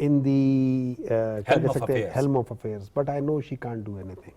in the helm of affairs, but I know she can't do anything.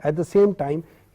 At the same time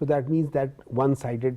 so that means that one sided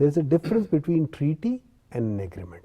there is a difference between treaty and an agreement.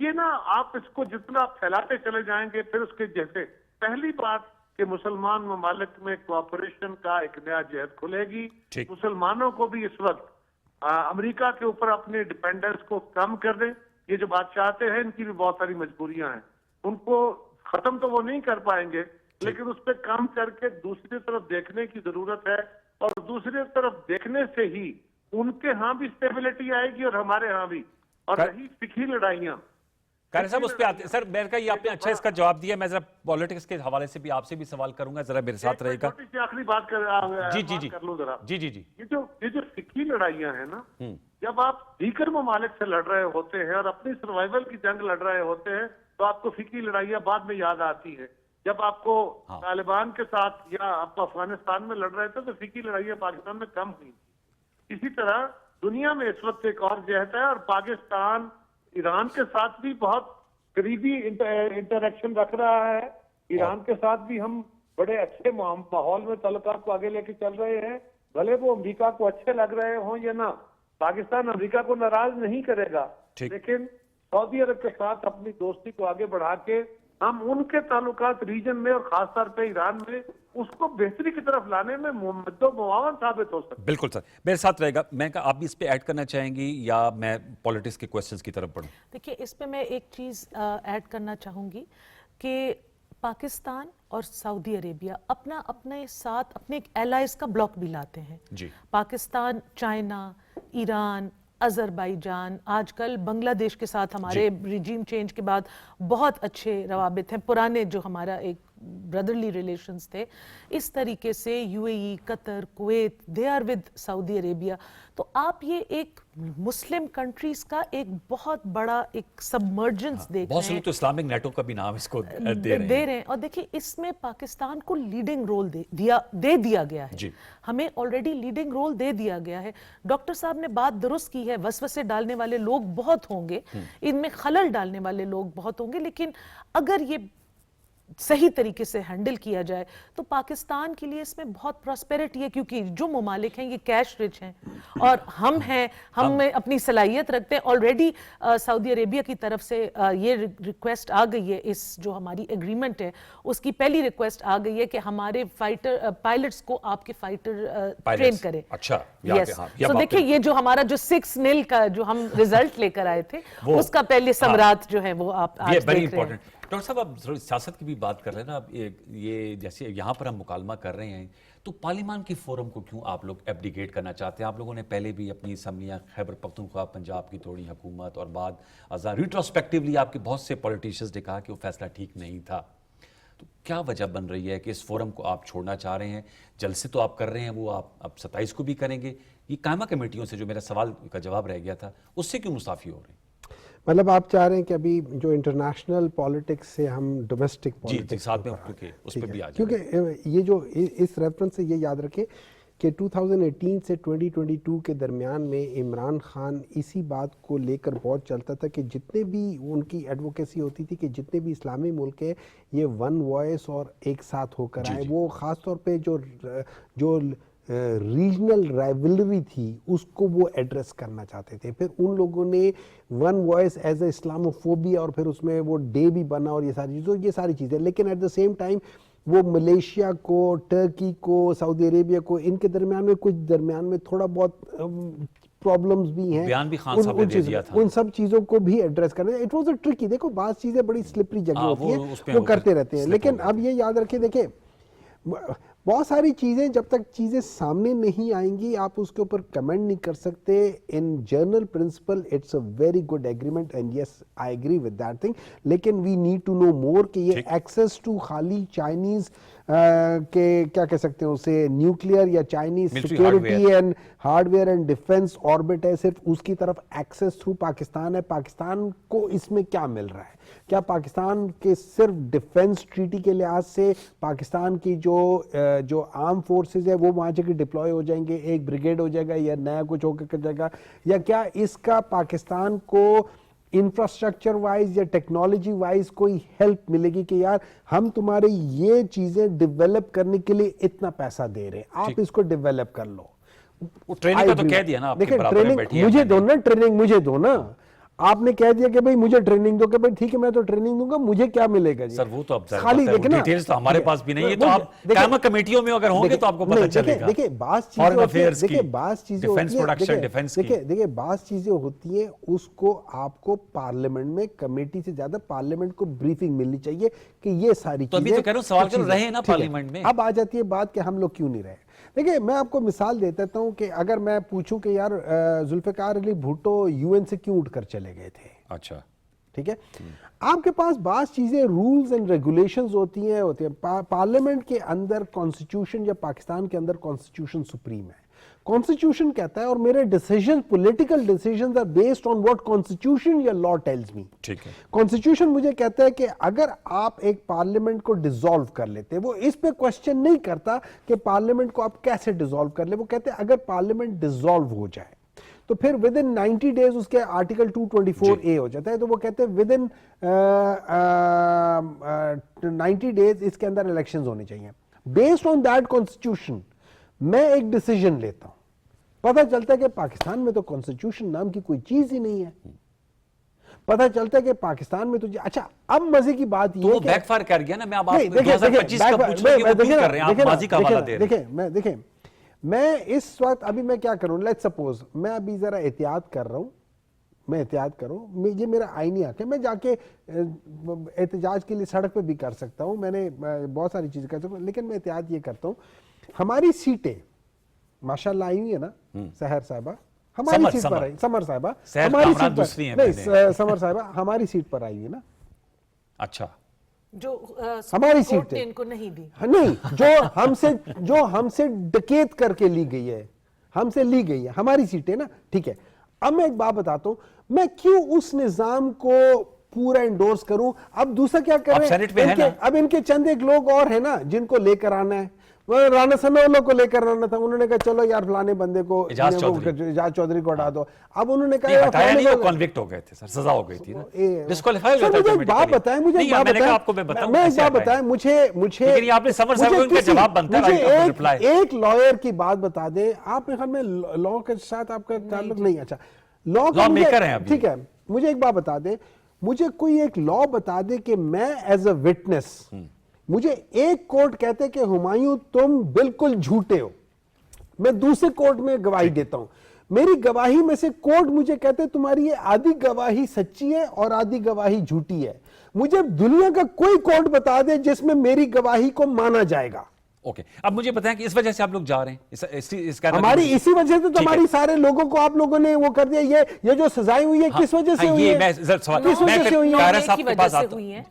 یہ نا آپ اس کو جتنا پھیلاتے چلے جائیں گے پھر اس کے جیسے پہلی بات کہ مسلمان ممالک میں کوآپریشن کا ایک نیا جہد کھلے گی. مسلمانوں کو بھی اس وقت امریکہ کے اوپر اپنی ڈیپینڈنس کو کم کر دیں. یہ جو بات چاہتے ہیں ان کی بھی بہت ساری مجبوریاں ہیں, ان کو ختم تو وہ نہیں کر پائیں گے لیکن اس پہ کام کر کے دوسری طرف دیکھنے کی ضرورت ہے, اور دوسری طرف دیکھنے سے ہی ان کے ہاں بھی اسٹیبلٹی آئے گی اور ہمارے ہاں بھی. اور رہی فکری لڑائیاں, قاری صاحب اس پہ آتے ہیں سر. میں نے کہا یہ آپ نے اچھا اس کا جواب دیا. میں ذرا پالیٹکس کے حوالے سے بھی آپ سے بھی سوال کروں گا, ذرا میرے ساتھ رہے گا. آخری بات کر لوں ذرا. جی جی جی. یہ جو فکری لڑائیاں ہیں نا, جب آپ دیگر ممالک سے لڑ رہے ہوتے ہیں اور اپنی سروائیول کی جنگ لڑ رہے ہوتے ہیں تو آپ کو فکری لڑائیاں بعد میں یاد آتی ہے. جب آپ کو طالبان کے ساتھ یا آپ افغانستان میں لڑ رہے تھے تو فکری لڑائیاں پاکستان میں کم ہوئی. اسی طرح دنیا میں اس وقت ایک اور جہت ہے, اور پاکستان ایران کے ساتھ بھی بہت قریبی انٹریکشن رکھ رہا ہے. ایران کے ساتھ بھی ہم بڑے اچھے ماحول میں تعلقات کو آگے لے کے چل رہے ہیں. بھلے وہ امریکہ کو اچھے لگ رہے ہوں یا نہ, پاکستان امریکہ کو ناراض نہیں کرے گا, لیکن سعودی عرب کے ساتھ اپنی دوستی کو آگے بڑھا کے ہم ان کے تعلقات ریجن میں اور خاص طور پہ ایران میں اس کو بہتری کی طرف لانے میں مدد و معاون ثابت ہو سکتا ہے. بالکل سر, میرے ساتھ رہے گا. میں کہا آپ بھی اس پہ ایڈ کرنا چاہیں گی یا میں پالیٹکس کے کوسچنز کی طرف بڑھوں؟ دیکھیے اس پہ میں ایک چیز ایڈ کرنا چاہوں گی کہ پاکستان اور سعودی عربیہ اپنے ساتھ اپنے ایک ایلائز کا بلاک بھی لاتے ہیں. پاکستان, چائنا, ایران, آذربائیجان, آج کل بنگلہ دیش کے ساتھ ہمارے ریجیم چینج کے بعد بہت اچھے روابط ہیں. پرانے جو ہمارا ایک برادرلی ریلیشنز تھے, اس طریقے سے U A E, Qatar, Kuwait, they are with Saudi Arabia. تو آپ یہ ایک مسلم کنٹریز کا ایک بہت بڑا ایک سبمرجنس دیکھ رہے ہیں. بہت سے لوگ تو اسلامک نیٹو کا بھی نام اس کو دے رہے ہیں. اور دیکھیں اس میں پاکستان کو لیڈنگ رول دے دیا گیا ہے. ہمیں آلریڈی لیڈنگ رول دے دیا گیا ہے. ڈاکٹر صاحب نے بات درست کی ہے, وسوسے ڈالنے والے لوگ بہت ہوں گے, ان میں خلل ڈالنے والے لوگ بہت ہوں گے, لیکن اگر یہ صحیح طریقے سے ہینڈل کیا جائے تو پاکستان کے لیے اس میں بہت پراسپیرٹی ہے, کیونکہ جو ممالک ہیں یہ کیش رچ ہیں اور ہم ہیں, ہم میں اپنی صلاحیت رکھتے ہیں. آلریڈی سعودی عربیہ کی طرف سے یہ ریکویسٹ آ گئی ہے, اس جو ہماری ایگریمنٹ ہے اس کی پہلی ریکویسٹ آ گئی ہے کہ ہمارے پائلٹس کو آپ کے فائٹر ٹرین کریں. اچھا, تو دیکھیں یہ جو ہمارا جو 6-0 کا جو ہم ریزلٹ لے کر آئے تھے اس کا پہلے ثمرات جو ہیں وہ آپ آج دیکھ رہے ہیں. ڈاکٹر صاحب آپ سیاست کی بھی بات کر رہے ہیں نا, یہ جیسے یہاں پر ہم مکالمہ کر رہے ہیں تو پارلیمان کی فورم کو کیوں آپ لوگ ایبڈیکیٹ کرنا چاہتے ہیں؟ آپ لوگوں نے پہلے بھی اپنی اسمبلیاں خیبر پختونخوا, پنجاب کی توڑی حکومت, اور بعد ریٹروسپیکٹیولی آپ کے بہت سے پولیٹیشنز نے کہا کہ وہ فیصلہ ٹھیک نہیں تھا. تو کیا وجہ بن رہی ہے کہ اس فورم کو آپ چھوڑنا چاہ رہے ہیں؟ جلسے تو آپ کر رہے ہیں, وہ آپ اب 27 کو بھی کریں گے. یہ قائمہ کمیٹیوں سے, جو میرا سوال کا جواب رہ گیا تھا, اس سے کیوں مستعفی ہو رہے ہیں؟ مطلب آپ چاہ رہے ہیں کہ ابھی جو انٹرنیشنل پالیٹکس سے ہم ڈومیسٹک پالیٹکس ساتھ میں اس پہ بھی آ جائیں, کیونکہ یہ جو اس ریفرنس سے یہ یاد رکھیں کہ 2018 سے 2022 کے درمیان میں عمران خان اسی بات کو لے کر بہت چلتا تھا کہ جتنے بھی ان کی ایڈوکیسی ہوتی تھی کہ جتنے بھی اسلامی ملک ہیں یہ ون وائس اور ایک ساتھ ہو کر آئے. وہ خاص طور پہ جو ریجنل رائیولری تھی اس کو وہ ایڈریس کرنا چاہتے تھے. پھر ان لوگوں نے one voice as a Islamophobia, اور پھر اس میں وہ ڈے بھی بنا اور یہ ساری چیزیں. لیکن ایٹ دا سیم ٹائم وہ ملیشیا کو, ٹرکی کو, سعودی عربیہ کو, ان کے درمیان میں کچھ درمیان میں تھوڑا بہت پرابلمز بھی ہیں. بیان بھی خان صاحب نے دے دیا تھا. ان سب چیزوں کو بھی ایڈریس کرنا. It was a tricky. دیکھو بعض چیزیں بڑی سلپری جگہ ہوتی ہیں, وہ کرتے رہتے ہیں. لیکن اب یہ یاد رکھیں, دیکھیں بہت ساری چیزیں جب تک چیزیں سامنے نہیں آئیں گی آپ اس کے اوپر کمنٹ نہیں کر سکتے. In general principle it's a very good agreement and yes I agree with that thing. لیکن وی نیڈ ٹو نو مور کہ یہ ایکسیس ٹو خالی چائنیز کہ کیا کہہ سکتے ہیں اسے, نیوکلیئر یا Chinese security and hard where and defence orbit ہے, صرف اس کی طرف ایکسیس تھرو پاکستان ہے. پاکستان کو اس میں کیا مل رہا ہے؟ کیا پاکستان کے صرف ڈیفنس ٹریٹی کے لحاظ سے پاکستان کی جو آرم فورسز ہے وہ وہاں جا کے ڈپلوائے ہو جائیں گے, ایک بریگیڈ ہو جائے گا یا نیا کچھ ہو کر جائے گا, یا کیا اس کا پاکستان کو انفراسٹرکچر وائز یا ٹیکنالوجی وائز کوئی ہیلپ ملے گی کہ یار ہم تمہارے یہ چیزیں ڈیولپ کرنے کے لیے اتنا پیسہ دے رہے ہیں, آپ اس کو ڈیولپ کر لو. ٹریننگ کا تو کہہ دیا نا, دیکھیں ٹریننگ مجھے دو نا, ٹریننگ مجھے دو نا. آپ نے کہہ دیا کہ بھائی مجھے ٹریننگ دو, کہ بھائی ٹھیک ہے میں تو ٹریننگ دوں گا, مجھے کیا ملے گا جی؟ سر وہ تو اب خالی دیکھیں نا, ڈیٹیلز تو ہمارے پاس بھی نہیں ہے, تو آپ قائمہ کمیٹیوں میں اگر ہوں گے تو آپ کو پتہ چلے گا. دیکھیں بعض چیزیں ہوتی ہیں, اس کو آپ کو پارلیمنٹ میں کمیٹی سے زیادہ پارلیمنٹ کو بریفنگ ملنی چاہیے کہ یہ ساری چیزیں. تو ابھی تو کہہ رہا ہوں سوال کرو رہے نا پارلیمنٹ میں. اب آ جاتی ہے بات کہ ہم لوگ کیوں نہیں رہے. دیکھیں میں آپ کو مثال دیتا ہوں کہ اگر میں پوچھوں کہ یار ذوالفقار علی بھٹو یو این سے کیوں اٹھ کر چلے گئے تھے, اچھا ٹھیک ہے, آپ کے پاس بعض چیزیں رولز اینڈ ریگولیشنز ہوتی ہیں. پارلیمنٹ کے اندر کانسٹیٹیوشن یا پاکستان کے اندر کانسٹیٹیوشن سپریم ہے. کانسٹیٹیوشن کہتا ہے اور میرے decision political decisions are based on what constitution یا لا ٹیلز می. ٹھیک ہے, کانسٹیٹیوشن مجھے کہتا ہے کہ اگر آپ ایک پارلیمنٹ کو ڈیزالو کر لیتے, وہ اس پہ کوشچن نہیں کرتا کہ پارلیمنٹ کو آپ کیسے ڈیزالو کر لیں, وہ کہتے ہیں اگر پارلیمنٹ ڈیزالو ہو جائے تو پھر ود ان 90 days اس کے آرٹیکل 224A ہو جاتا ہے, تو وہ کہتے ہیں ود ان 90 days اس کے اندر الیکشنز ہونے چاہیے. بیسڈ آن دیٹ کانسٹیٹیوشن میں ایک ڈیسیژن لیتا ہوں, پتہ چلتا ہے کہ پاکستان میں تو کانسٹیٹیوشن نام کی کوئی چیز ہی نہیں ہے. پتہ چلتا ہے کہ پاکستان میں تو اچھا اب مزے کی بات یہ ہے کہ بیک فائر کر گیا نا. میں اب آپ 2025 کا پوچھ رہا ہوں کہ وہ کیوں کر رہے ہیں, آپ ماضی کا حوالہ دے رہے ہیں. دیکھیں میں اس وقت ابھی میں کیا کروں, لیٹس سپوز میں ابھی ذرا احتیاط کر رہا ہوں, یہ میرا آئینی حق ہے, میں جا کے احتجاج کے لیے سڑک پہ بھی کر سکتا ہوں, میں نے بہت ساری چیزیں کر سکتا ہوں, لیکن میں احتیاط یہ کرتا ہوں. ہماری سیٹیں ماشاءاللہ آئی ہوئی ہے نا, سحر صاحبہ ہماری سیٹ پر آئی, سمر صاحبہ ہماری سیٹ پر نہیں, سمر صاحبہ ہماری سیٹ پر آئی ہوئی ہے نا. اچھا, جو ہماری سیٹ نے ان کو نہیں دی, نہیں, جو ہم سے ڈکیت کر کے لی گئی ہے, ہم سے لی گئی ہے, ہماری سیٹیں نا, ٹھیک ہے. اب میں ایک بات بتاتا ہوں, میں کیوں اس نظام کو پورا انڈورس کروں. اب دوسرا کیا کر رہے ہیں, اب ان کے چند ایک لوگ اور ہیں نا جن کو لے کر آنا ہے. رانا ثناء اللہ کو لے کر آنا تھا, انہوں نے کہا چلو یار فلانے بندے کو, اعجاز چودھری کو ہٹا دو. اب انہوں نے کہا ہٹایا نہیں, وہ کنوکٹ ہو گئے تھے سر, سزا ہو گئی تھی نا, ڈسکوالیفائی ہو گیا تھا. مجھے ایک بات بتائیں, مجھے ایک بات بتائیں, مجھے آپ نے سمر صاحب کو ان کا جواب بنتا ہے, ایک لائر کی بات بتا دیں. آپ میرے خیال میں لا کے ساتھ آپ کا تعلق نہیں, اچھا لا میکر ہیں, ٹھیک ہے. مجھے ایک بات بتا دیں, مجھے کوئی ایک لا بتا دے کہ میں ایز اے وٹنس, مجھے ایک کورٹ کہتے کہ ہمایوں تم بالکل جھوٹے ہو, میں دوسرے کورٹ میں گواہی دیتا ہوں, میری گواہی میں سے کورٹ مجھے کہتے تمہاری یہ آدھی گواہی سچی ہے اور آدھی گواہی جھوٹی ہے. مجھے دنیا کا کوئی کورٹ بتا دے جس میں میری گواہی کو مانا جائے گا. اوکے, اب مجھے بتائیں کہ اس وجہ سے آپ لوگ جا رہے ہیں, ہماری اسی وجہ سے تو ہماری سارے لوگوں کو آپ لوگوں نے وہ کر دیا. یہ جو سزائیں ہوئی ہے کس وجہ سے ہوئی ہے, کس وجہ سے ہوئی ہے,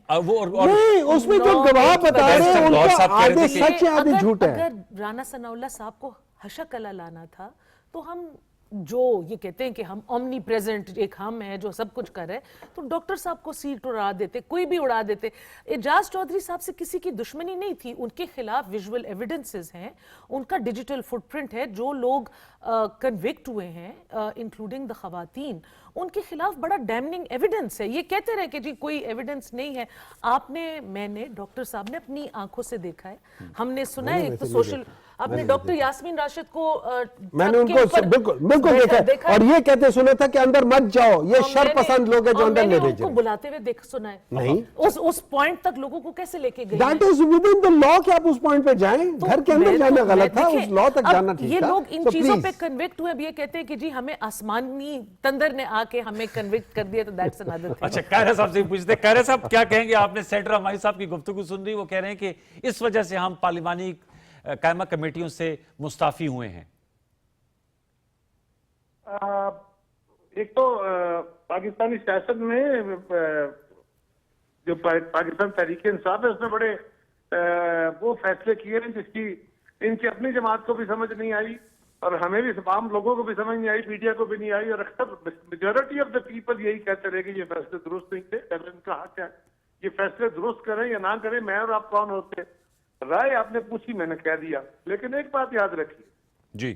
اس میں جو گواہ بتا رہے ہیں ان کا آدھے سچ ہے آدھے جھوٹ ہے. اگر رانا ثناء اللہ صاحب کو حشا کلا لانا تھا تو ہم جو یہ کہتے ہیں کہ ہم اومنی پریزنٹ ایک ہم ہے جو سب کچھ کر رہے, تو ڈاکٹر صاحب کو سیٹ اڑا دیتے, کوئی بھی اڑا دیتے. اعجاز چودھری صاحب سے کسی کی دشمنی نہیں تھی, ان کے خلاف ویژول ایویڈنسز ہیں, ان کا ڈیجیٹل فٹ پرنٹ ہے, جو لوگ کنوکٹ ہوئے ہیں انکلوڈنگ دا خواتین, ان کے خلاف بڑا ڈیمننگ ایویڈنس ہے. یہ کہتے رہے کہ جی کوئی ایویڈنس نہیں ہے. آپ نے, میں نے, ڈاکٹر صاحب نے اپنی آنکھوں سے دیکھا ہے, ہم نے سنا ہے, ایک تو سوشل, آپ نے ڈاکٹر یاسمین راشد کو میں نے ان کو بالکل دیکھا اور یہ کہتے سنا تھا کہ اندر مت جاؤ, یہ شر پسند لوگ ہیں جو اندر نہیں بھیجے. ان کو بلاتے ہوئے دیکھ سنا ہے, نہیں اس پوائنٹ تک لوگوں کو کیسے لے کے گئے. That is within the law کہ آپ اس پوائنٹ پہ جائیں, گھر کے اندر جانا غلط تھا, اس لا تک جانا ٹھیک تھا. یہ لوگ ان چیزوں پہ کنوکٹ ہوئے, اب یہ کہتے ہیں کہ جی ہمیں آسمانی تندر نے آ کے ہمیں کنوکٹ کر دیا, تو دیٹس another thing. اچھا, قاہرہ صاحب سے پوچھتے ہیں, قاہرہ صاحب کیا کہیں گے, آپ نے سینیٹر ہماری صاحب کی گفتگو سن رہی, وہ کہہ رہے ہیں کہ اس وجہ سے ہم پارلیمانی قائمہ کمیٹیوں سے مستعفی ہوئے ہیں. ایک تو پاکستانی سیاست میں جو پاکستان تحریک انصاف ہے, اس نے بڑے وہ فیصلے کیے ہیں جس کی ان کی اپنی جماعت کو بھی سمجھ نہیں آئی, اور ہمیں بھی عام لوگوں کو بھی سمجھ نہیں آئی, میڈیا کو بھی نہیں آئی, اور اکثر میجورٹی آف دا پیپل یہی کہتے رہے کہ یہ فیصلے درست نہیں تھے. اگر ان کا حق ہے یہ فیصلے درست کریں یا نہ کریں, میں اور آپ کون ہوتے, رائے آپ نے پوچھی, میں نے کہہ دیا. لیکن ایک بات یاد رکھیے جی,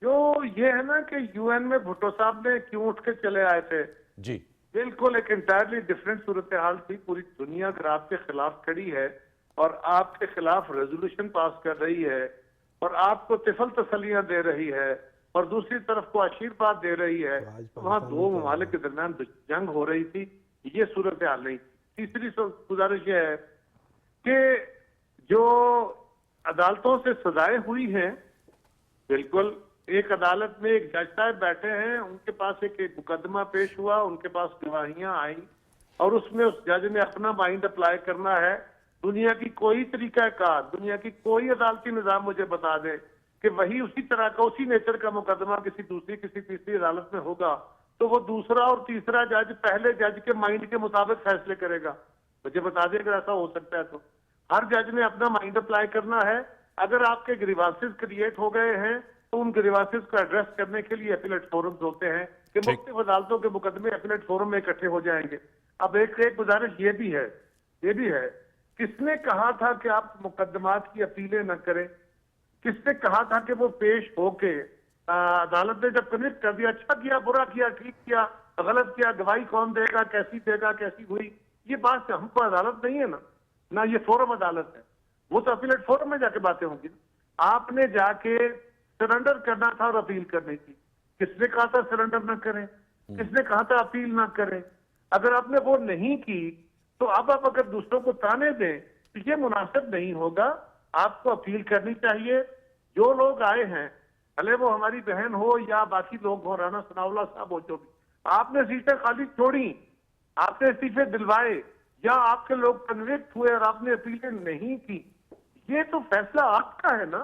جو یہ ہے نا کہ یو این میں بھٹو صاحب نے کیوں اٹھ کے چلے آئے تھے, جی بالکل ایک انٹائرلی ڈفرینٹ صورتحال تھی. پوری دنیا اگر آپ کے خلاف کھڑی ہے اور آپ کے خلاف ریزولوشن پاس کر رہی ہے اور آپ کو طفل تسلیاں دے رہی ہے اور دوسری طرف کو آشیرواد دے رہی ہے. وہاں دو ممالک کے درمیان جنگ ہو رہی تھی. یہ صورتحال نہیں. تیسری گزارش یہ ہے کہ جو عدالتوں سے سزائیں ہوئی ہیں، بالکل ایک عدالت میں ایک جج صاحب بیٹھے ہیں، ان کے پاس ایک مقدمہ پیش ہوا، ان کے پاس گواہیاں آئیں اور اس میں اس جج نے اپنا مائنڈ اپلائی کرنا ہے. دنیا کی کوئی طریقہ کار، دنیا کی کوئی عدالتی نظام مجھے بتا دے کہ وہی اسی طرح کا اسی نیچر کا مقدمہ کسی دوسری کسی تیسری عدالت میں ہوگا تو وہ دوسرا اور تیسرا جج پہلے جج کے مائنڈ کے مطابق فیصلے کرے گا. مجھے بتا دے اگر ایسا ہو سکتا ہے تو. ہر جج نے اپنا مائنڈ اپلائی کرنا ہے. اگر آپ کے گریوانسز کریٹ ہو گئے ہیں تو ان گریوانسز کو ایڈریس کرنے کے لیے اپیلیٹ فورمز ہوتے ہیں کہ مختلف عدالتوں کے مقدمے اپیلیٹ فورم میں اکٹھے ہو جائیں گے. اب ایک گزارش یہ بھی ہے کس نے کہا تھا کہ آپ مقدمات کی اپیلیں نہ کریں؟ کس نے کہا تھا کہ وہ پیش ہو کے عدالت نے جب کنوکٹ کر دیا، اچھا کیا، برا کیا، ٹھیک کیا، غلط کیا، گواہی کون دے گا، کیسی دے گا، کیسی ہوئی، یہ بات ہم کو عدالت نہیں ہے نہ یہ فورم عدالت ہے. وہ تو اپیلیٹ فورم میں جا کے باتیں ہوں گی. آپ نے جا کے سرنڈر کرنا تھا اور اپیل کرنی تھی. کس نے کہا تھا سرنڈر نہ کریں؟ کس نے کہا تھا اپیل نہ کریں؟ اگر آپ نے وہ نہیں کی تو اب آپ اگر دوسروں کو تانے دیں تو یہ مناسب نہیں ہوگا. آپ کو اپیل کرنی چاہیے. جو لوگ آئے ہیں، بھلے وہ ہماری بہن ہو یا باقی لوگ ہو، رانا ثناء اللہ صاحب ہو، جو بھی، آپ نے سیٹیں خالی چھوڑی، آپ نے استعفے دلوائے یا آپ کے لوگ کنوکٹ ہوئے اور آپ نے اپیلیں نہیں کی، یہ تو فیصلہ آپ کا ہے نا.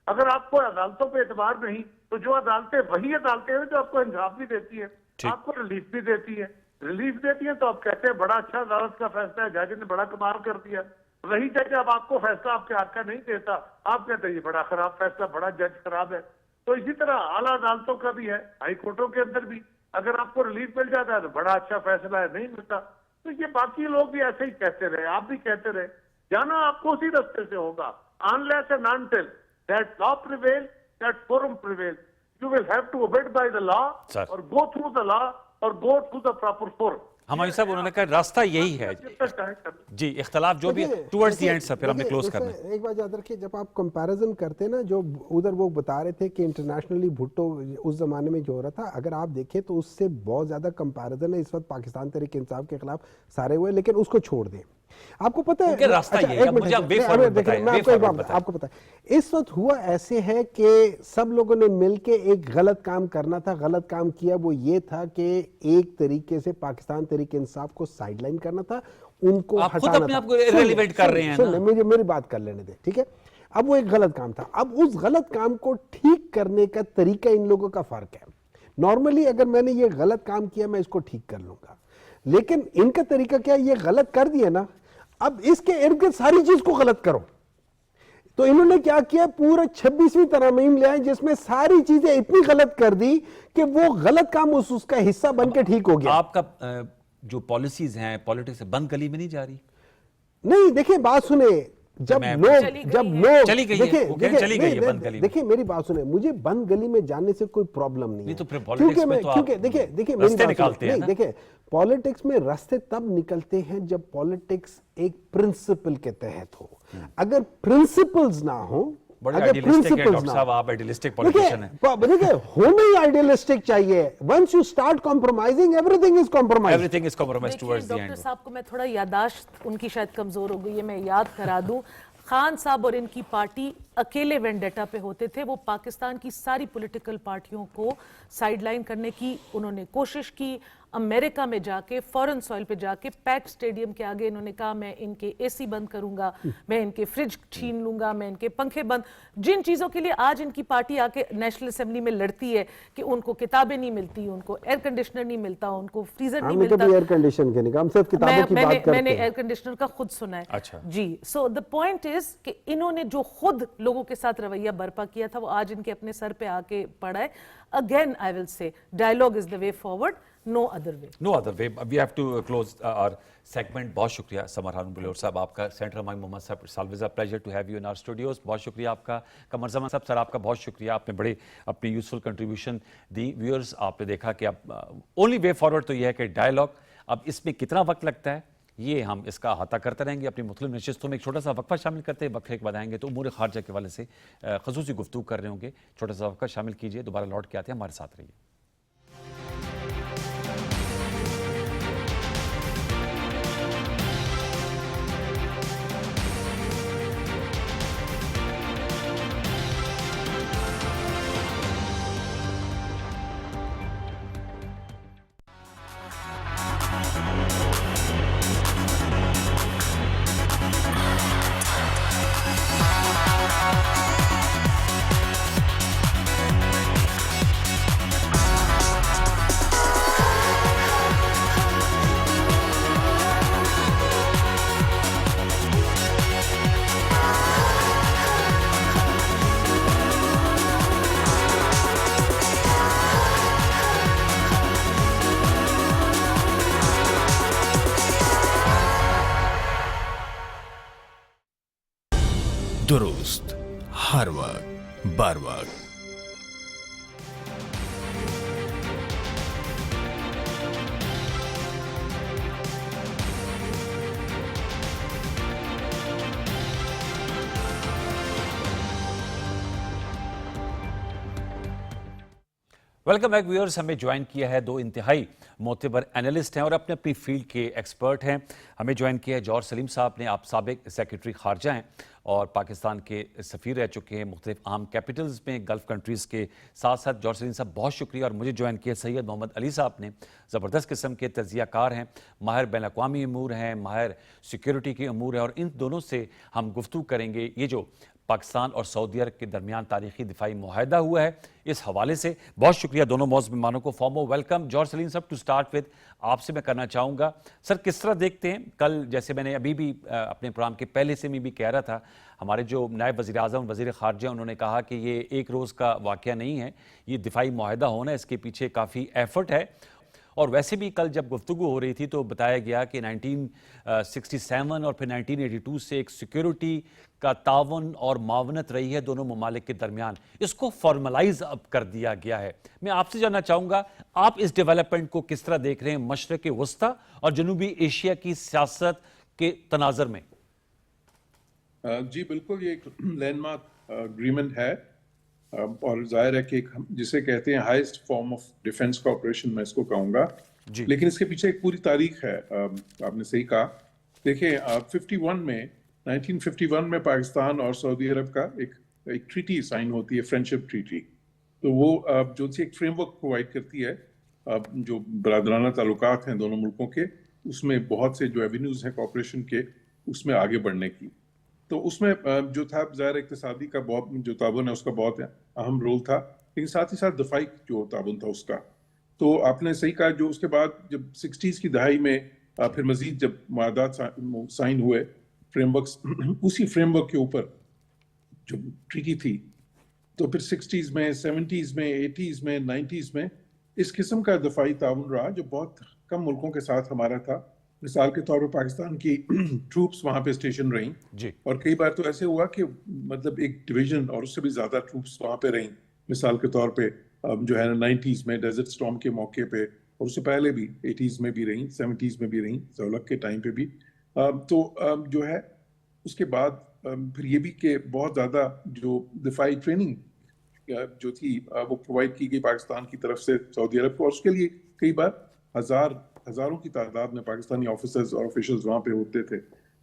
اگر آپ کو عدالتوں پہ اعتبار نہیں تو جو عدالتیں وہی عدالتیں ہیں جو آپ کو انصاف بھی دیتی ہیں، آپ کو ریلیف بھی دیتی ہیں تو آپ کہتے ہیں بڑا اچھا عدالت کا فیصلہ ہے، جج نے بڑا کمال کر دیا. وہی جج اب آپ کو فیصلہ آپ کے حق کا نہیں دیتا، آپ کہتے ہیں یہ بڑا خراب فیصلہ، بڑا جج خراب ہے. تو اسی طرح اعلیٰ عدالتوں کا بھی ہے، ہائی کورٹوں کے اندر بھی اگر آپ کو ریلیف مل جاتا ہے تو بڑا اچھا فیصلہ ہے، نہیں ملتا تو یہ باقی لوگ بھی ایسے ہی کہتے رہے، آپ بھی کہتے رہے. جانا آپ کو اسی رستے سے ہوگا. unless and until that law prevails, that forum prevails, you will have to abide by the law or go through the law or go through the proper forum. Humayun صاحب انہوں نے کہا راستہ یہی ہے. جی اختلاف جو بھی ٹورڈز دی اینڈ سر پھر ہم نے کلوز کرنا ہے. ایک بات یاد رکھیے، جب آپ کمپیریزن کرتے ہیں نا، جو ادھر وہ بتا رہے تھے کہ انٹرنیشنلی بھٹو اس زمانے میں جو ہو رہا تھا، اگر آپ دیکھیں تو اس سے بہت زیادہ کمپیریزن ہے اس وقت پاکستان تحریک انصاف کے خلاف سارے ہوئے، لیکن اس کو چھوڑ دیں. آپ کو پتہ ہے آپ کو پتہ ہے اس وقت ہوا ایسے ہے کہ سب لوگوں نے مل کے ایک غلط کام کرنا تھا. غلط کام کیا وہ یہ تھا کہ ایک طریقے سے پاکستان تحریک انصاف کو سائیڈ لائن کرنا تھا، ان کو ہٹانا تھا. میری بات کر لینے دیں، ٹھیک ہے. اب وہ ایک غلط کام تھا. اب اس غلط کام کو ٹھیک کرنے کا طریقہ ان لوگوں کا فرق ہے. نارملی اگر میں نے یہ غلط کام کیا میں اس کو ٹھیک کر لوں گا، لیکن ان کا طریقہ کیا، یہ غلط کر دیا نا، اب اس کے ارد گرد ساری چیز کو غلط کرو. تو انہوں نے کیا کیا، پورا 26ویں ترمیم لے آئے جس میں ساری چیزیں اتنی غلط کر دی کہ وہ غلط کام اس کا حصہ بن کے ٹھیک ہو گیا. آپ کا جو پالیسیز ہیں پالیٹکس بند گلی میں نہیں جا رہی؟ نہیں، دیکھیں بات سنیں، جب لوگ دیکھیں میری بات سنیں، مجھے بند گلی میں جانے سے کوئی پرابلم نہیں ہے، کیونکہ دیکھیں دیکھیں پالیٹکس میں راستے تب نکلتے ہیں جب پالیٹکس ایک پرنسپل کے تحت ہو. اگر پرنسپلز نہ ہوں، اگر پرنسپلز نہ دیکھیں ہونا ہی آئیڈیلسٹک چاہیے. Once you start compromising everything is compromise. Doctor صاحب کو میں تھوڑا یاداشت ان کی شاید کمزور ہو گئی ہے، میں یاد کرا دوں، خان صاحب اور ان کی پارٹی اکیلے وینڈیٹا پہ ہوتے تھے. وہ پاکستان کی ساری پولیٹیکل پارٹیوں کو سائیڈ لائن کرنے کی انہوں نے کوشش کی. امریکہ میں جا کے فورن سوئل پہ جا کے پیک سٹیڈیم کے آگے انہوں نے کہا میں ان کے اے سی بند کروں گا، میں ان کے فریج چھین لوں گا، میں ان کے پنکھے بند. جن چیزوں کے لیے آج ان کی پارٹی آ کے نیشنل اسمبلی میں لڑتی ہے کہ ان کو کتابیں نہیں ملتی، ان کو ایئر کنڈیشنر نہیں ملتا، ان کو فریزر نہیں ملتا. میں نے ایئر کنڈیشنر کا خود سنا ہے. جی سو دا پوائنٹ از کہ انہوں نے جو خود لوگوں کے ساتھ رویہ برپا کیا تھا وہ آج ان کے اپنے سر پہ آ کے پڑا ہے. Again I will say dialogue is the way forward, no other way. No other way. We have to close our segment. بہت شکریہ سمر ہارون بلور صاحب آپ کا. سینٹر مائن محمد صاحب, it's always a pleasure to have you in our studios. بہت شکریہ آپ کا. قمر زمان صاحب سر آپ کا بہت شکریہ, آپ نے بڑے اپنی یوزفل کنٹریبیوشن دی. ویورز آپ نے دیکھا کہ اب اونلی وے فارورڈ تو یہ ہے کہ ڈائلاگ. اب اس میں کتنا وقت لگتا ہے یہ ہم اس کا احاطہ کرتے رہیں گے اپنی مختلف نشستوں میں. ایک چھوٹا سا وقفہ شامل کرتے ہیں, وقفے کے بعد آئیں گے تو امور خارجہ کے حوالے سے خصوصی گفتگو کر رہے ہوں گے. چھوٹا سا وقفہ شامل کیجئے, دوبارہ لوٹ کے آتے ہیں, ہمارے ساتھ رہیے. درست ہر وقت بار وقت. Welcome back viewers. ہمیں جوائن کیا ہے دو انتہائی معتبر اینالسٹ ہیں اور اپنے اپنی فیلڈ کے ایکسپرٹ ہیں. ہمیں جوائن کیا ہے جوہر سلیم صاحب نے, آپ سابق سیکرٹری خارجہ ہیں اور پاکستان کے سفیر رہ چکے ہیں مختلف اہم کیپٹلز میں گلف کنٹریز کے ساتھ ساتھ. جوہر سلیم صاحب بہت شکریہ. اور مجھے جوائن کیا سید محمد علی صاحب نے, زبردست قسم کے تجزیہ کار ہیں, ماہر بین الاقوامی امور ہیں, ماہر سیکیورٹی کے امور ہیں, اور ان دونوں سے ہم گفتگو کریں گے یہ جو پاکستان اور سعودی عرب کے درمیان تاریخی دفاعی معاہدہ ہوا ہے اس حوالے سے. بہت شکریہ دونوں معزز مہمانوں کو. فارمو ویلکم. جوہر سلیم صاحب, ٹو سٹارٹ ود آپ سے میں کرنا چاہوں گا سر, کس طرح دیکھتے ہیں کل, جیسے میں نے ابھی بھی اپنے پروگرام کے پہلے سے میں بھی کہہ رہا تھا, ہمارے جو نائب وزیر اعظم وزیر خارجہ انہوں نے کہا کہ یہ ایک روز کا واقعہ نہیں ہے, یہ دفاعی معاہدہ ہونا ہے, اس کے پیچھے کافی ایفرٹ ہے. اور ویسے بھی کل جب گفتگو ہو رہی تھی تو بتایا گیا کہ 1967 اور پھر 1982 سے ایک سیکیورٹی کا تعاون اور معاونت رہی ہے دونوں ممالک کے درمیان, اس کو فارملائز اب کر دیا گیا ہے. میں آپ سے جاننا چاہوں گا آپ اس ڈیولپمنٹ کو کس طرح دیکھ رہے ہیں مشرق وسطی اور جنوبی ایشیا کی سیاست کے تناظر میں؟ جی بالکل, یہ ایک لینڈ مارک اگریمنٹ ہے اور ظاہر ہے کہ جسے کہتے ہیں highest form of defence cooperation, میں اس کو کہوں گا. لیکن اس کے پیچھے ایک پوری تاریخ ہے. آپ نے صحیح کہا. دیکھیں 1951 میں پاکستان اور سعودی عرب کا ایک ٹریٹی سائن ہوتی ہے, فرینڈشپ ٹریٹی. تو وہ جو ایک فریم ورک پرووائڈ کرتی ہے جو برادرانہ تعلقات ہیں دونوں ملکوں کے, اس میں بہت سے جو ایونیوز ہیں کوآپریشن کے اس میں آگے بڑھنے کی. تو اس میں جو تھا ظاہر اقتصادی کا بہت جو تعاون ہے اس کا بہت اہم رول تھا, لیکن ساتھ ہی ساتھ دفاعی جو تعاون تھا اس کا. تو آپ نے صحیح کہا, جو اس کے بعد جب 60s کی دہائی میں پھر مزید جب معاہدات سائن ہوئے فریم ورکس, اسی فریم ورک کے اوپر جو ٹریٹی تھی, تو پھر 60s میں 70s میں 80s میں 90s میں اس قسم کا دفاعی تعاون رہا جو بہت کم ملکوں کے ساتھ ہمارا تھا. مثال کے طور پر پاکستان کی ٹروپس وہاں پہ اسٹیشن رہیں, اور کئی بار تو ایسے ہوا کہ مطلب ایک ڈویژن اور اس سے بھی زیادہ ٹروپس وہاں پہ رہیں. مثال کے طور پہ جو ہے 90s میں ڈیزرٹ سٹارم کے موقع پہ, اور اس سے پہلے بھی 80s میں بھی رہیں, 70s میں بھی رہیں, زولق کے ٹائم پہ بھی. تو جو ہے اس کے بعد پھر یہ بھی کہ بہت زیادہ جو دفاعی ٹریننگ جو تھی وہ پرووائڈ کی گئی پاکستان کی طرف سے سعودی عرب کو, اور اس کے لیے کئی بار ہزاروں کی تعداد میں پاکستانی آفیسرز اور آفیشلز وہاں پہ ہوتے تھے.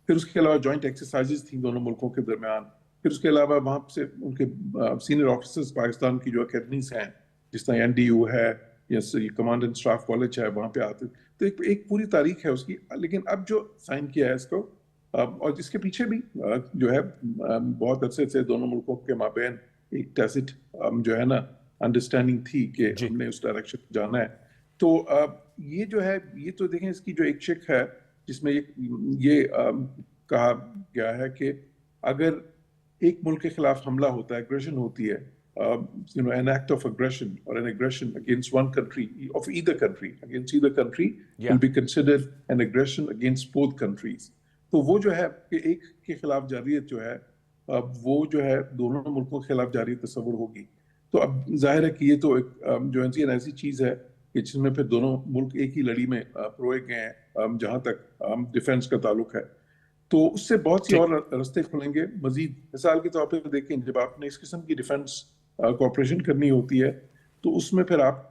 پھر اس کے علاوہ جوائنٹ ایکسرسائزز تھیں دونوں ملکوں کے درمیان. پھر اس کے علاوہ وہاں سے ان کے سینئر آفیسرز پاکستان کی جو اکیڈمیز ہیں جس طرح NDU ہے یا کمانڈ اینڈ اسٹاف کالج ہے, وہاں پہ آتے. تو ایک پوری تاریخ ہے اس کی. لیکن اب جو سائن کیا ہے اس کو, اور جس کے پیچھے بھی جو ہے بہت عرصے سے دونوں ملکوں کے مابین ایک ٹیسٹ جو ہے نا انڈرسٹینڈنگ تھی کہ ہم نے اس ڈائریکشن جانا ہے. تو یہ جو ہے, یہ تو دیکھیں اس کی جو ایک شک ہے جس میں یہ کہا گیا ہے کہ اگر ایک ملک کے خلاف حملہ ہوتا ہے, ایگریشن ہوتی ہے, an act of aggression or an aggression against one country of either country against either country will be considered an aggression against both countries. تو وہ جو ہے کہ ایک کے خلاف جارحیت جو ہے وہ جو ہے دونوں ملکوں کے خلاف جارحیت تصور ہوگی. تو اب ظاہر ہے کہ یہ تو ایک جو ہے ایسی چیز ہے کہ جس میں پھر دونوں ملک ایک ہی لڑی میں پروئے گئے ہیں جہاں تک ڈیفنس کا تعلق ہے. تو اس سے بہت سی اور رستے کھلیں گے مزید. مثال کے طور پہ دیکھیں, جب آپ نے اس قسم کی ڈیفنس کوآپریشن کرنی ہوتی ہے تو اس میں پھر آپ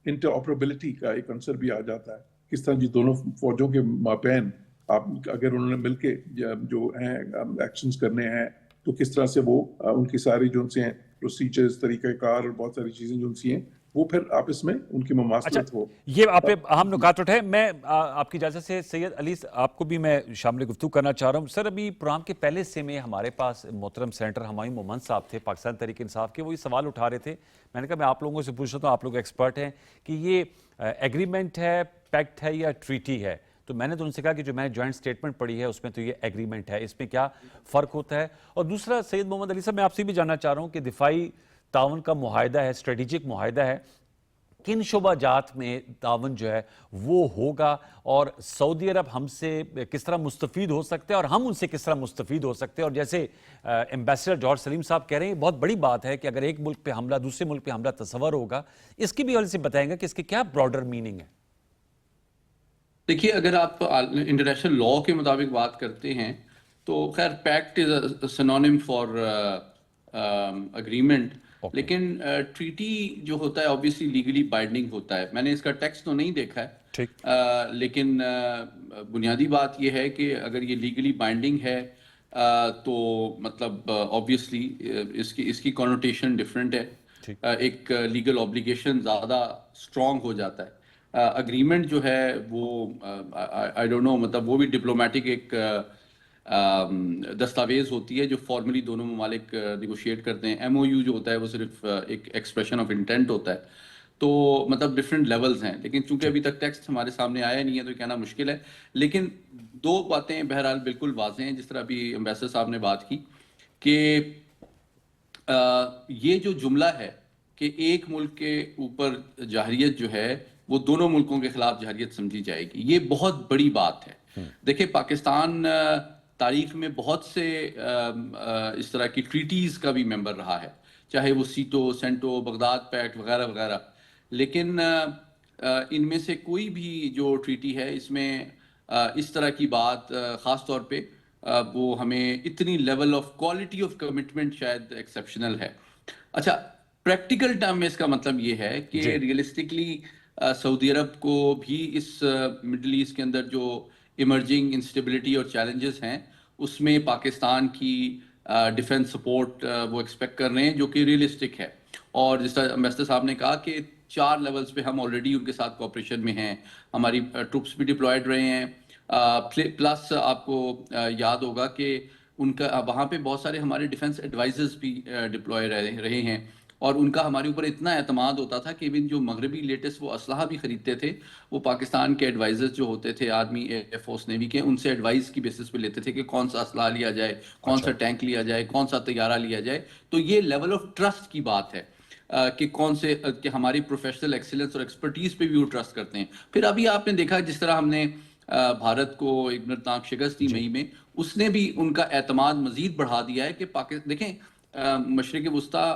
انٹر آپریبلٹی کا ایک عنصر بھی آ جاتا ہے. کس طرح جی دونوں فوجوں کے مابین آپ اگر انہوں نے مل کے جو ہیں ایکشنز کرنے ہیں تو کس طرح سے وہ ان کی ساری جو ان سے ہیں پروسیجرز, طریقہ کار اور بہت ساری چیزیں جو ان سے ہیں وہ پھر آپس میں ان کی مماثلت ہو. یہ آپ نے اہم نکات اٹھائے. میں آپ کی اجازت سے سید علی آپ کو بھی میں شامل گفتگو کرنا چاہ رہا ہوں. سر, ابھی پروگرام کے پہلے سے میں ہمارے پاس محترم سینیٹر ہمایوں مومند صاحب تھے پاکستان تحریک انصاف کے. وہ یہ سوال اٹھا رہے تھے. میں نے کہا میں آپ لوگوں سے پوچھ رہا ہوں, آپ لوگ ایکسپرٹ ہیں, کہ یہ ایگریمنٹ ہے, پیکٹ ہے یا ٹریٹی ہے. تو میں نے تو ان سے کہا کہ جو میں نے جوائنٹ سٹیٹمنٹ پڑھی ہے اس میں تو یہ ایگریمنٹ ہے, اس میں کیا فرق ہوتا ہے. اور دوسرا سید محمد علی صاحب, میں آپ سے بھی جاننا چاہ رہا ہوں کہ دفاعی تعاون کا معاہدہ ہے, اسٹریٹجک معاہدہ ہے, کن شعبہ جات میں تعاون جو ہے وہ ہوگا, اور سعودی عرب ہم سے کس طرح مستفید ہو سکتے ہیں اور ہم ان سے کس طرح مستفید ہو سکتے ہیں. اور جیسے ایمبیسڈر جارج سلیم صاحب کہہ رہے ہیں, یہ بہت بڑی بات ہے کہ اگر ایک ملک پہ حملہ دوسرے ملک پہ حملہ تصور ہوگا, اس کی بھی حوالے سے بتائیں گا کہ اس کی کیا براڈر میننگ ہے. دیکھیے, اگر آپ انٹرنیشنل لاء کے مطابق بات کرتے ہیں تو خیر packet is a synonym for agreement, لیکن ٹریٹی جو ہوتا ہے آبویسلی لیگلی بائنڈنگ ہوتا ہے. میں نے اس کا ٹیکسٹ تو نہیں دیکھا ہے, لیکن بنیادی بات یہ ہے کہ اگر یہ لیگلی بائنڈنگ ہے تو مطلب آبویسلی اس کی کونوٹیشن ڈفرینٹ ہے. ایک لیگل اوبلیگیشن زیادہ اسٹرانگ ہو جاتا ہے. اگریمنٹ جو ہے وہ آئی ڈونٹ نو, مطلب وہ بھی ڈپلومیٹک ایک دستاویز ہوتی ہے جو فارملی دونوں ممالک نیگوشیٹ کرتے ہیں. ایم او یو جو ہوتا ہے وہ صرف ایک ایکسپریشن آف انٹینٹ ہوتا ہے. تو مطلب ڈفرینٹ لیولز ہیں, لیکن چونکہ ابھی تک ٹیکسٹ ہمارے سامنے آیا نہیں ہے تو کہنا مشکل ہے. لیکن دو باتیں بہرحال بالکل واضح ہیں, جس طرح ابھی ایمبیسڈر صاحب نے بات کی کہ یہ جو جملہ ہے کہ ایک ملک کے اوپر جارحیت جو ہے وہ دونوں ملکوں کے خلاف جارحیت سمجھی جائے گی, یہ بہت بڑی بات ہے. دیکھیں, پاکستان تاریخ میں بہت سے اس طرح کی ٹریٹیز کا بھی ممبر رہا ہے, چاہے وہ سیٹو, سینٹو, بغداد پیکٹ وغیرہ وغیرہ, لیکن ان میں سے کوئی بھی جو ٹریٹی ہے اس میں اس طرح کی بات خاص طور پہ وہ ہمیں اتنی level of quality of commitment شاید ایکسیپشنل ہے. اچھا, پریکٹیکل ٹرم میں اس کا مطلب یہ ہے کہ ریئلسٹکلی سعودی عرب کو بھی اس مڈل ایسٹ کے اندر جو ایمرجنگ انسٹیبلٹی اور چیلنجز ہیں اس میں پاکستان کی ڈیفنس سپورٹ وہ ایکسپیکٹ کر رہے ہیں, جو کہ ریئلسٹک ہے. اور جس طرح ایمبیسڈر صاحب نے کہا کہ 4 لیولز پہ ہم آلریڈی ان کے ساتھ کوآپریشن میں ہیں, ہماری ٹروپس بھی ڈپلائڈ رہے ہیں, پلس آپ کو یاد ہوگا کہ ان کا وہاں پہ بہت سارے ہمارے ڈیفنس ایڈوائزرز بھی ڈپلوائے رہے ہیں, اور ان کا ہمارے اوپر اتنا اعتماد ہوتا تھا کہ ایون جو مغربی لیٹسٹ وہ اسلحہ بھی خریدتے تھے وہ پاکستان کے ایڈوائزرز جو ہوتے تھے آرمی, ایئر فورس, نیوی کے, ان سے ایڈوائز کی بیسس پہ لیتے تھے کہ کون سا اسلحہ لیا جائے, کون سا ٹینک لیا جائے, کون سا طیارہ لیا جائے. تو یہ لیول آف ٹرسٹ کی بات ہے کہ کون سے کہ ہماری پروفیشنل ایکسیلنس اور ایکسپرٹیز پہ بھی وہ ٹرسٹ کرتے ہیں. پھر ابھی آپ نے دیکھا جس طرح ہم نے بھارت کو ایک منتناک شکست دی مئی میں, اس نے بھی ان کا اعتماد مزید بڑھا دیا ہے کہ دیکھیں مشرق وسطیٰ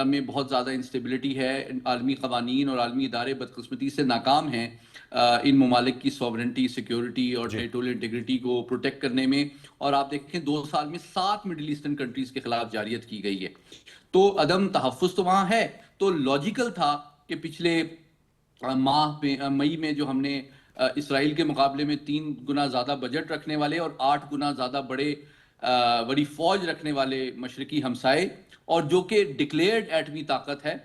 میں بہت زیادہ انسٹیبلٹی ہے, عالمی قوانین اور عالمی ادارے بدقسمتی سے ناکام ہیں ان ممالک کی سوورنٹی, سیکیورٹی اور ٹیریٹوریل انٹیگریٹی کو پروٹیکٹ کرنے میں. اور آپ دیکھیں 2 سال میں 7 مڈل ایسٹرن کنٹریز کے خلاف جارحیت کی گئی ہے, تو عدم تحفظ تو وہاں ہے. تو لاجیکل تھا کہ پچھلے مئی میں جو ہم نے اسرائیل کے مقابلے میں 3 گنا زیادہ بجٹ رکھنے والے اور 8 گنا زیادہ بڑی فوج رکھنے والے مشرقی ہمسائے, اور جو کہ ڈکلیئرڈ ایٹمی طاقت ہے,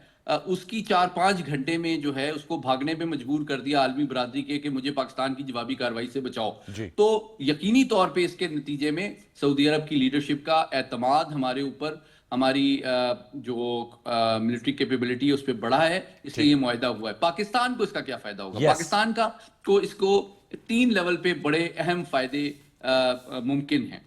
اس کی 4-5 گھنٹے میں جو ہے اس کو بھاگنے پہ مجبور کر دیا عالمی برادری کے کہ مجھے پاکستان کی جوابی کارروائی سے بچاؤ. تو یقینی طور پہ اس کے نتیجے میں سعودی عرب کی لیڈرشپ کا اعتماد ہمارے اوپر, ہماری جو ملٹری کیپیبلٹی ہے اس پہ بڑھا ہے, اس لیے یہ معاہدہ ہوا ہے. پاکستان کو اس کا کیا فائدہ ہوگا؟ پاکستان کو اس کو 3 لیول پہ بڑے اہم فائدے ممکن ہیں.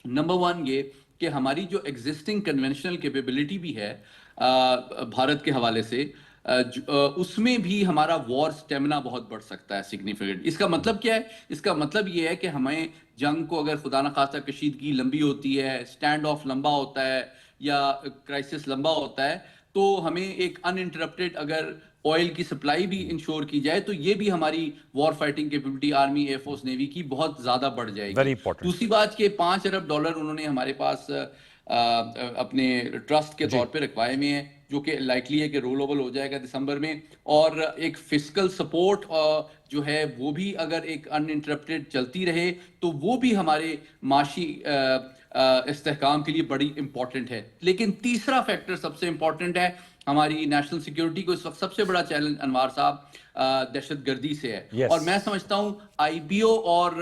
نمبر 1 یہ کہ ہماری جو ایگزسٹنگ کنونشنل کیپیبلٹی بھی ہے بھارت کے حوالے سے, اس میں بھی ہمارا وار سٹیمنا بہت بڑھ سکتا ہے سگنیفیکنٹ. اس کا مطلب کیا ہے؟ اس کا مطلب یہ ہے کہ ہمیں جنگ کو اگر خدا نخواستہ کشیدگی لمبی ہوتی ہے, سٹینڈ آف لمبا ہوتا ہے یا کرائسس لمبا ہوتا ہے, تو ہمیں ایک ان انٹرپٹیڈ اگر آئل کی سپلائی بھی انشور کی جائے تو یہ بھی ہماری war fighting capability army, air force, navy کی بہت زیادہ بڑھ جائے گی. دوسری بات کہ $5 ارب انہوں نے ہمارے پاس اپنے ٹرسٹ کے طور پہ رکھوائے ہوئے ہیں، جو کہ لائکلی ہے کہ رول اوور ہو جائے گا دسمبر میں. اور ایک فسکل سپورٹ جو ہے وہ بھی اگر ایک ان انٹرپٹیڈ چلتی رہے تو وہ بھی ہمارے معاشی استحکام کے لیے بڑی امپورٹنٹ ہے. لیکن تیسرا فیکٹر سب سے امپورٹنٹ ہے، ہماری نیشنل سیکیورٹی کو اس وقت سب سے بڑا چیلنج انوار صاحب دہشت گردی سے ہے. اور میں سمجھتا ہوں آئی بی او اور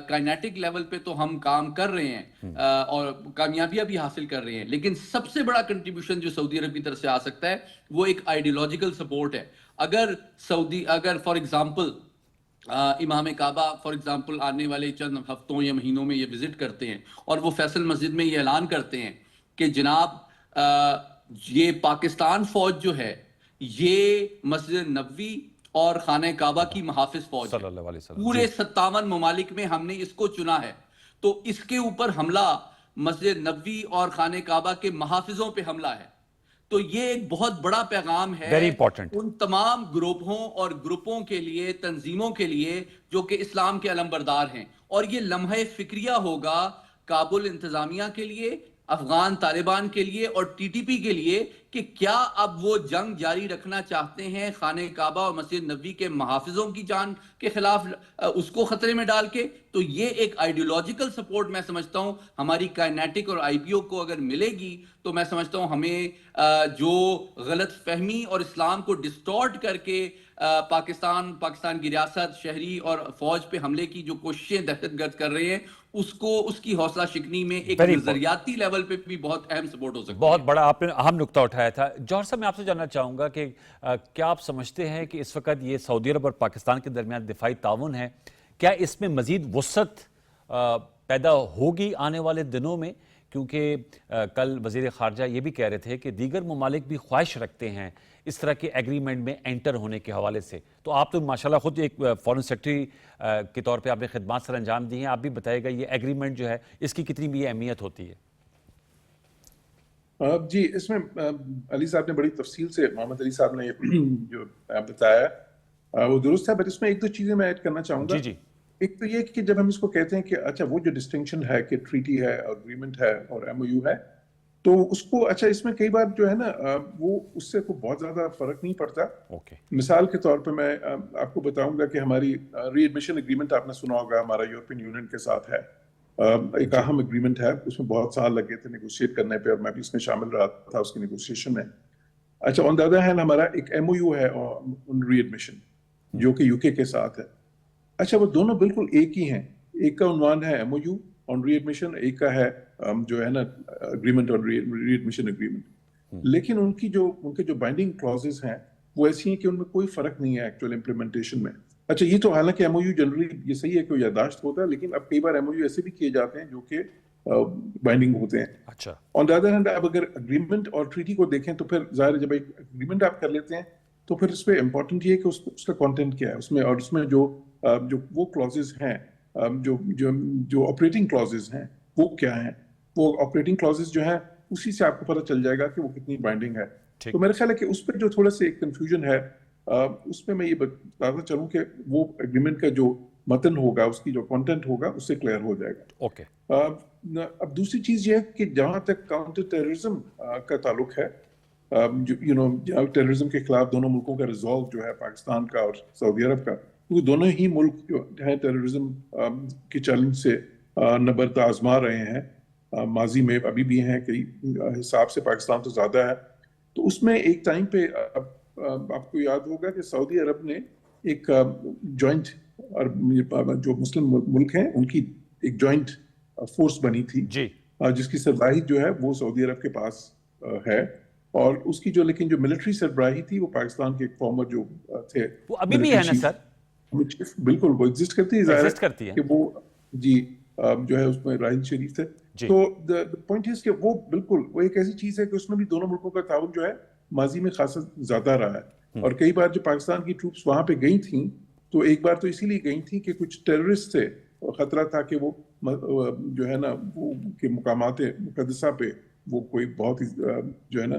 کائنیٹک لیول پہ تو ہم کام کر رہے ہیں اور کامیابیاں بھی حاصل کر رہے ہیں، لیکن سب سے بڑا کنٹریبیوشن جو سعودی عرب کی طرف سے آ سکتا ہے وہ ایک آئیڈیولوجیکل سپورٹ ہے. اگر فار ایگزامپل امام کعبہ فار ایگزامپل آنے والے چند ہفتوں یا مہینوں میں یہ وزٹ کرتے ہیں اور وہ فیصل مسجد میں یہ اعلان کرتے ہیں کہ جناب یہ پاکستان فوج جو ہے یہ مسجد نبوی اور خانہ کعبہ کی محافظ فوج ہے، پورے 57 ممالک میں ہم نے اس کو چنا ہے، تو اس کے اوپر حملہ مسجد نبوی اور خانہ کعبہ کے محافظوں پہ حملہ ہے. تو یہ ایک بہت بڑا پیغام ہے ان تمام گروہوں اور گروپوں کے لیے، تنظیموں کے لیے جو کہ اسلام کے علمبردار ہیں. اور یہ لمحہ فکریہ ہوگا کابل انتظامیہ کے لیے، افغان طالبان کے لیے اور ٹی ٹی پی کے لیے کہ کیا اب وہ جنگ جاری رکھنا چاہتے ہیں خانہ کعبہ اور مسجد نبوی کے محافظوں کی جان کے خلاف، اس کو خطرے میں ڈال کے. تو یہ ایک آئیڈیولوجیکل سپورٹ میں سمجھتا ہوں ہماری کائنیٹک اور آئی پی او کو اگر ملے گی تو میں سمجھتا ہوں ہمیں جو غلط فہمی اور اسلام کو ڈسٹورٹ کر کے پاکستان کی ریاست، شہری اور فوج پہ حملے کی جو کوششیں دہشت گرد کر رہے ہیں اس کی حوصلہ شکنی میں ایک نظریاتی لیول پہ بھی بہت اہم سپورٹ ہو سکتا ہے. بہت بڑا آپ نے اہم نقطہ اٹھایا تھا. جوہر صاحب میں آپ سے جاننا چاہوں گا کہ کیا آپ سمجھتے ہیں کہ اس وقت یہ سعودی عرب اور پاکستان کے درمیان دفاعی تعاون ہے، کیا اس میں مزید وسعت پیدا ہوگی آنے والے دنوں میں؟ کیونکہ کل وزیر خارجہ یہ بھی کہہ رہے تھے کہ دیگر ممالک بھی خواہش رکھتے ہیں اس طرح کے ایگریمنٹ میں انٹر ہونے کے حوالے سے. تو آپ تو ماشاءاللہ خود ایک فورن سیکرٹری کے طور پہ آپ نے خدمات سر انجام دی ہیں، آپ بھی بتائے گا یہ ایگریمنٹ جو ہے اس کی کتنی بھی اہمیت ہوتی ہے؟ جی، اس میں علی صاحب نے بڑی تفصیل سے، محمد علی صاحب نے جو بتایا وہ درست ہے، بٹ اس میں ایک دو چیزیں میں ایڈ کرنا چاہوں گا. جی. ایک تو یہ کہ جب ہم اس کو کہتے ہیں کہ اچھا وہ جو ڈسٹنکشن ہے کہ ٹریٹی ہے، اگریمنٹ ہے اور ایم او یو ہے، تو اس کو اچھا اس میں کئی بار جو ہے نا وہ اس سے کوئی بہت زیادہ فرق نہیں پڑتا. مثال کے طور پہ میں آپ کو بتاؤں گا کہ ہماری ری ایڈمیشن اگریمنٹ آپ نے سنا ہوگا، ہمارا یورپین یونین کے ساتھ ہے، ایک اہم اگریمنٹ ہے. اس میں بہت سال لگے تھے نیگوشیٹ کرنے پہ اور میں بھی اس میں شامل رہا تھا اس کی نیگوشیشن میں. اچھا آن دی ادر ہینڈ ہمارا ایک ایم او یو ہے آن ری ایڈمیشن جو کہ یو کے ساتھ ہے. اچھا وہ دونوں بالکل ایک ہی ہیں، ایک کا عنوان ہے M O U on readmission, ایک کا ہے جو ہے نا agreement on readmission agreement. لیکن ان کے جو بائنڈنگ کلازز ہیں وہ ایسی ہیں کہ ان میں کوئی فرق نہیں ہے ایکچوئل امپلیمنٹیشن میں. اچھا یہ تو حالانکہ ایم او یو جنرلی یہ صحیح ہے کہ وہ یادداشت ہوتا ہے، لیکن اب کئی بار ایم او یو ایسے بھی کیے جاتے ہیں جو کہ بائنڈنگ ہوتے ہیں. اچھا آن دی ادر ہینڈ اب اگر اگریمنٹ اور ٹریٹی کو دیکھیں تو پھر ظاہر ہے جب ایک اگریمنٹ آپ کر لیتے ہیں تو پھر اس پہ امپورٹنٹ یہ ہے کہ اس کا کانٹینٹ کیا ہے اس میں، اور اس میں جو وہ کلازز ہیں جو آپریٹنگ کلازز ہیں وہ کیا ہیں. وہ آپریٹنگ کلازز جو ہیں اسی سے آپ کو پتہ چل جائے گا کہ وہ کتنی بائنڈنگ ہے. تو میرا خیال ہے کہ اس پہ جو تھوڑا سا ایک کنفیوژن ہے اس میں یہ بتاتا چلوں کہ وہ اگریمنٹ کا جو متن ہوگا، اس کی جو کانٹینٹ ہوگا اس سے کلیئر ہو جائے گا. اوکے. اب دوسری چیز یہ ہے کہ جہاں تک کاؤنٹر ٹیررزم کا تعلق ہے، ٹیررزم کے خلاف دونوں ملکوں کا ریزالو جو ہے پاکستان کا اور سعودی عرب کا، وہ دونوں ہی ملک جو ہیں ٹیررزم کے چیلنج سے نبرد آزما رہے ہیں. ماضی میں ابھی بھی ہیں، کئی حساب سے پاکستان تو زیادہ ہے. تو اس میں ایک ٹائم پہ آپ کو یاد ہوگا کہ سعودی عرب نے ایک جوائنٹ جو مسلم ملک ہیں ان کی ایک جوائنٹ فورس بنی تھی جس کی سربراہی جو ہے وہ سعودی عرب کے پاس ہے، اور اس کی لیکن جو ملٹری سربراہی تھی وہ پاکستان کے ایک فارمر جو تھے، وہ ابھی بھی ہے نا سر؟ بالکل وہ ایگزسٹ کرتی ہے، ظاہر ہے کہ وہ جو ہے اس میں راحیل شریف تھے. تو پوائنٹ از کہ وہ بالکل وہ ایک ایسی چیز ہے کہ اس میں بھی دونوں ملکوں کا تعاون جو ہے ماضی میں خاصا زیادہ رہا ہے. اور کئی بار جو پاکستان کی ٹروپس وہاں پہ گئی تھیں تو ایک بار تو اسی لیے گئی تھیں کہ کچھ ٹیررسٹ تھے، خطرہ تھا کہ وہ جو ہے نا وہ کے مقامات مقدسہ پہ وہ کوئی بہت ہی جو ہے نا